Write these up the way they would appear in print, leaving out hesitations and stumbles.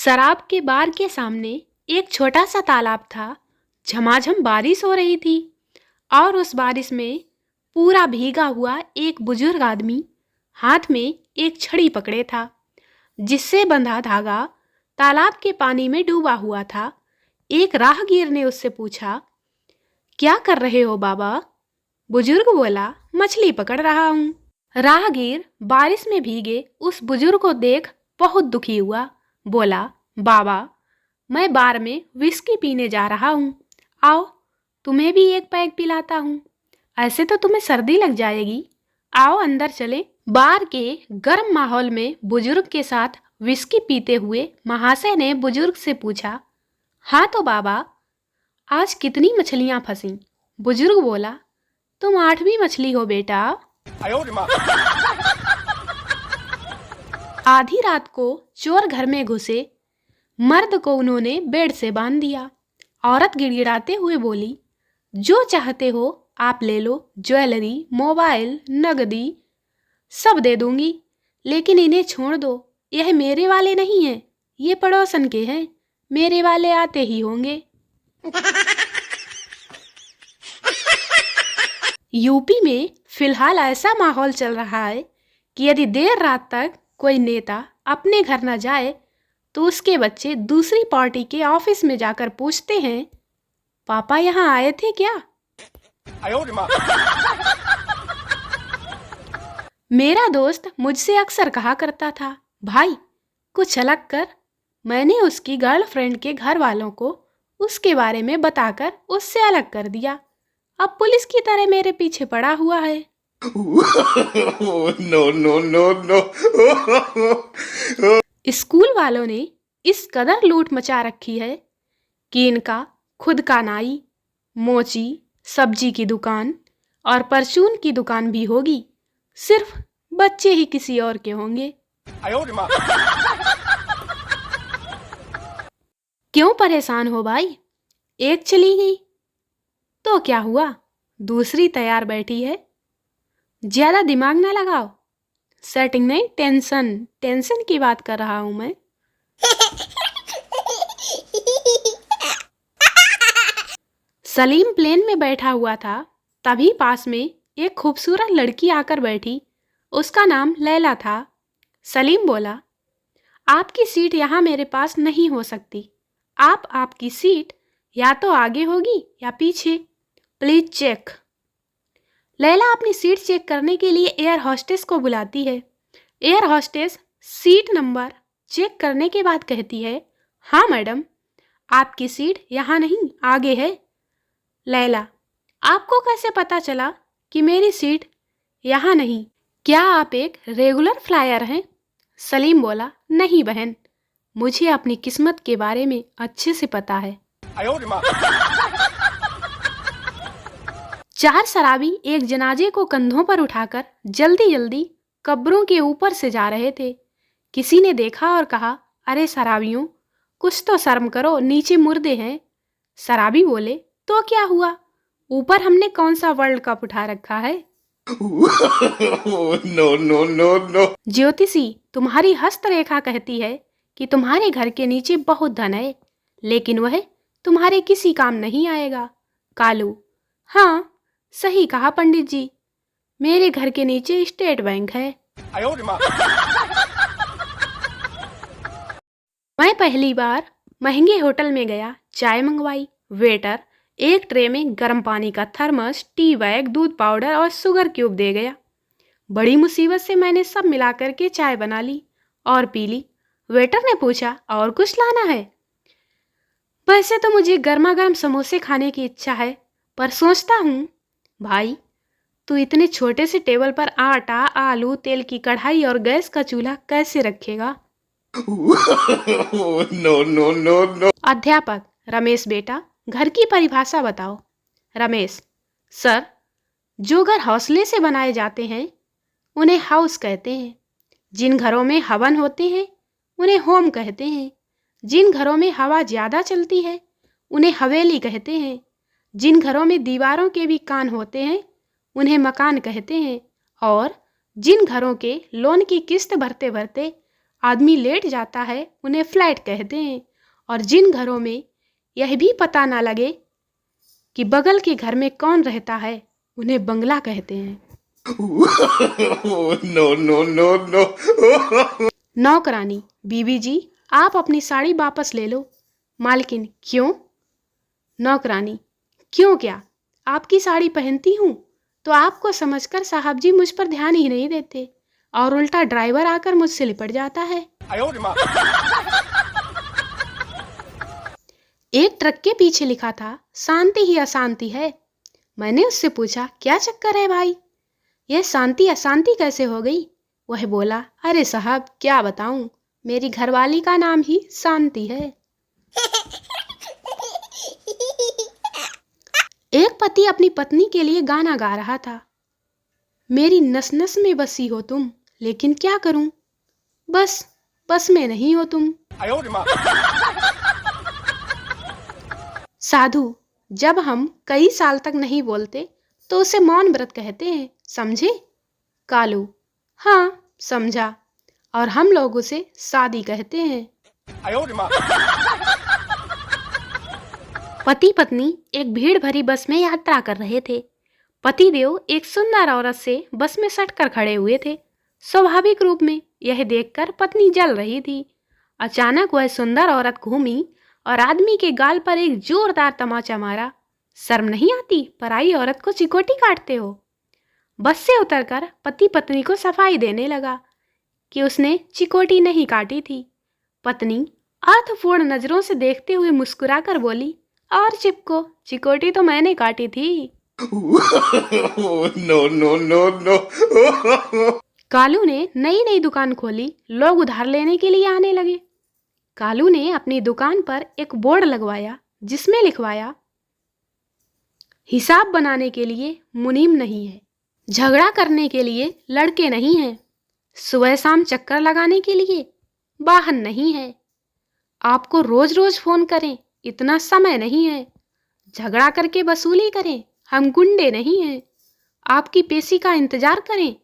शराब के बार के सामने एक छोटा सा तालाब था। झमाझम बारिश हो रही थी और उस बारिश में पूरा भीगा हुआ एक बुजुर्ग आदमी हाथ में एक छड़ी पकड़े था, जिससे बंधा धागा तालाब के पानी में डूबा हुआ था। एक राहगीर ने उससे पूछा, क्या कर रहे हो बाबा? बुजुर्ग बोला, मछली पकड़ रहा हूँ। राहगीर बारिश में भीगे उस बुजुर्ग को देख बहुत दुखी हुआ। बोला, बाबा, मैं बार में विस्की पीने जा रहा हूँ। आओ, तुम्हें भी एक पैग पिलाता हूँ। ऐसे तो तुम्हें सर्दी लग जाएगी। आओ अंदर चले। बार के गर्म माहौल में बुजुर्ग के साथ विस्की पीते हुए महाशय ने बुजुर्ग से पूछा, हाँ तो बाबा, आज कितनी मछलियाँ फंसी? बुजुर्ग बोला, तुम 8वीं मछली हो बेटा। आधी रात को चोर घर में घुसे। मर्द को उन्होंने बेड से बांध दिया। औरत गिड़गिड़ाते हुए बोली, जो चाहते हो आप ले लो, ज्वेलरी, मोबाइल, नगदी सब दे दूंगी, लेकिन इन्हें छोड़ दो। यह मेरे वाले नहीं हैं, ये पड़ोसन के हैं। मेरे वाले आते ही होंगे। यूपी में फिलहाल ऐसा माहौल चल रहा है कि यदि देर रात तक कोई नेता अपने घर न जाए तो उसके बच्चे दूसरी पार्टी के ऑफिस में जाकर पूछते हैं, पापा यहाँ आए थे क्या? मेरा दोस्त मुझसे अक्सर कहा करता था, भाई कुछ अलग कर। मैंने उसकी गर्लफ्रेंड के घर वालों को उसके बारे में बताकर उससे अलग कर दिया। अब पुलिस की तरह मेरे पीछे पड़ा हुआ है। No no no no. School वालों ने इस कदर लूट मचा रखी है कि इनका खुद का नाई, मोची, सब्जी की दुकान और परचून की दुकान भी होगी। सिर्फ बच्चे ही किसी और के होंगे। क्यों परेशान हो भाई? एक चली गई तो क्या हुआ, दूसरी तैयार बैठी है। ज्यादा दिमाग ना लगाओ। सेटिंग नहीं, टेंशन की बात कर रहा हूं मैं। सलीम प्लेन में बैठा हुआ था, तभी पास में एक खूबसूरत लड़की आकर बैठी। उसका नाम लैला था। सलीम बोला, आपकी सीट यहाँ मेरे पास नहीं हो सकती। आपकी सीट या तो आगे होगी या पीछे। Please check. लैला अपनी सीट चेक करने के लिए एयर होस्टेस को बुलाती है। Air hostess seat number check करने के बाद कहती है, हाँ मैडम, आपकी सीट यहाँ नहीं, आगे है। लैला, आपको कैसे पता चला कि मेरी सीट यहाँ नहीं? क्या आप एक रेगुलर फ्लायर हैं? सलीम बोला, नहीं बहन, मुझे अपनी किस्मत के बारे में अच्छे से पता है। 4 शराबी एक जनाजे को कंधों पर उठाकर जल्दी जल्दी कब्रों के ऊपर से जा रहे थे। किसी ने देखा और कहा, अरे शराबियों, कुछ तो शर्म करो, नीचे मुर्दे हैं। शराबी बोले, तो क्या हुआ, ऊपर हमने कौन सा वर्ल्ड कप उठा रखा है? No no no no. ज्योतिषी, तुम्हारी हस्तरेखा कहती है कि तुम्हारे घर के नीचे बहुत धन है, लेकिन वह तुम्हारे किसी काम नहीं आएगा। कालू, हाँ सही कहा पंडित जी, मेरे घर के नीचे स्टेट बैंक है। मैं पहली बार महंगे होटल में गया, चाय मंगवाई। वेटर एक ट्रे में गर्म पानी का थर्मस, टी बैग, दूध पाउडर और शुगर क्यूब दे गया। बड़ी मुसीबत से मैंने सब मिलाकर के चाय बना ली और पी ली। वेटर ने पूछा, और कुछ लाना है? वैसे तो मुझे गर्मा गर्म समोसे खाने की इच्छा है, पर सोचता हूँ भाई, तू इतने छोटे से टेबल पर आटा, आलू, तेल की कढ़ाई और गैस का चूल्हा कैसे रखेगा? No no no no. अध्यापक, रमेश बेटा, घर की परिभाषा बताओ। रमेश, सर, जो घर हौसले से बनाए जाते हैं उन्हें हाउस कहते हैं। जिन घरों में हवन होते हैं उन्हें होम कहते हैं। जिन घरों में हवा ज़्यादा चलती है उन्हें हवेली कहते हैं। जिन घरों में दीवारों के भी कान होते हैं उन्हें मकान कहते हैं। और जिन घरों के लोन की किस्त भरते भरते आदमी लेट जाता है उन्हें फ्लैट कहते हैं, और जिन घरों में यह भी पता ना लगे कि बगल के घर में कौन रहता है उन्हें बंगला कहते हैं। No, no, no, no. नौकरानी, बीबी जी आप अपनी साड़ी वापस ले लो। मालकिन, क्यों? नौकरानी, क्यों क्या? आपकी साड़ी पहनती हूँ तो आपको समझकर साहब जी मुझ पर ध्यान ही नहीं देते, और उल्टा ड्राइवर आकर मुझसे लिपट जाता है। एक ट्रक के पीछे लिखा था शांति ही अशांति है। मैंने उससे पूछा क्या चक्कर है भाई, यह शांति अशांति कैसे हो गई? वह बोला, अरे साहब क्या बताऊं, मेरी घरवाली का नाम ही शांति है। एक पति अपनी पत्नी के लिए गाना गा रहा था। मेरी नस नस में बसी हो तुम, लेकिन क्या करूं, बस में नहीं हो तुम। साधु, जब हम कई साल तक नहीं बोलते तो उसे मौन व्रत कहते हैं, समझे? कालू, हाँ समझा, और हम लोग उसे शादी कहते हैं। पति पत्नी एक भीड़ भरी बस में यात्रा कर रहे थे। पतिदेव एक सुंदर औरत से बस में सटकर खड़े हुए थे। स्वाभाविक रूप में यह देखकर पत्नी जल रही थी। अचानक वह सुंदर औरत घूमी और आदमी के गाल पर एक जोरदार तमाचा मारा। शर्म नहीं आती, पराई औरत को चिकोटी काटते हो? बस से उतरकर पति पत्नी को सफाई देने लगा कि उसने चिकोटी नहीं काटी थी। पत्नी अर्थपूर्ण नजरों से देखते हुए मुस्कुराकर बोली, और चिपको, चिकोटी तो मैंने काटी थी। No, no, no, no. Kalu ने नई नई दुकान खोली, लोग उधार लेने के लिए आने लगे। कालू ने अपनी दुकान पर एक बोर्ड लगवाया जिसमें लिखवाया, हिसाब बनाने के लिए मुनीम नहीं है, झगड़ा करने के लिए लड़के नहीं हैं, सुबह शाम चक्कर लगाने के लिए वाहन नहीं है, आपको रोज रोज फोन करें इतना समय नहीं है, झगड़ा करके वसूली करें हम गुंडे नहीं हैं, आपकी पेशी का इंतजार करें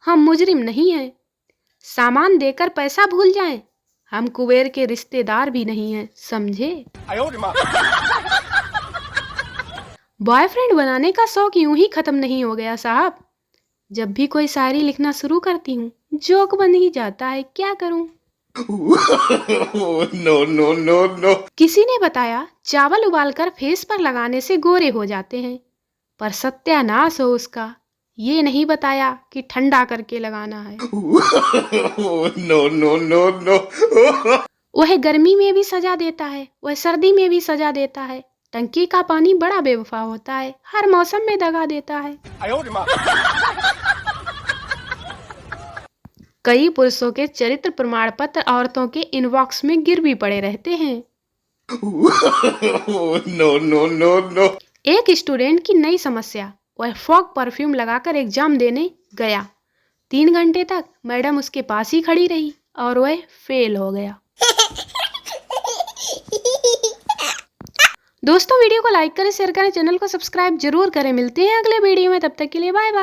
हम मुजरिम नहीं हैं, सामान देकर पैसा भूल जाएं हम कुबेर के रिश्तेदार भी नहीं हैं, समझे? बॉयफ्रेंड बनाने का शौक यूं ही खत्म नहीं हो गया साहब। जब भी कोई शायरी लिखना शुरू करती हूँ जोक बन ही जाता है, क्या करूं? No, no, no, no. किसी ने बताया चावल उबालकर फेस पर लगाने से गोरे हो जाते हैं, पर सत्यानाश हो उसका, ये नहीं बताया कि ठंडा करके लगाना है। No, no, no, no. वह गर्मी में भी सजा देता है, वह सर्दी में भी सजा देता है, टंकी का पानी बड़ा बेवफा होता है, हर मौसम में दगा देता है। कई पुरुषों के चरित्र प्रमाण पत्र औरतों के इनबॉक्स में गिर भी पड़े रहते हैं। No, no, no, no. एक स्टूडेंट की नई समस्या, वह फॉग परफ्यूम लगाकर एग्जाम देने गया। 3 घंटे तक मैडम उसके पास ही खड़ी रही और वह फेल हो गया। दोस्तों वीडियो को लाइक करें, शेयर करें, चैनल को सब्सक्राइब जरूर करें। मिलते हैं अगले वीडियो में, तब तक के लिए बाय बाय।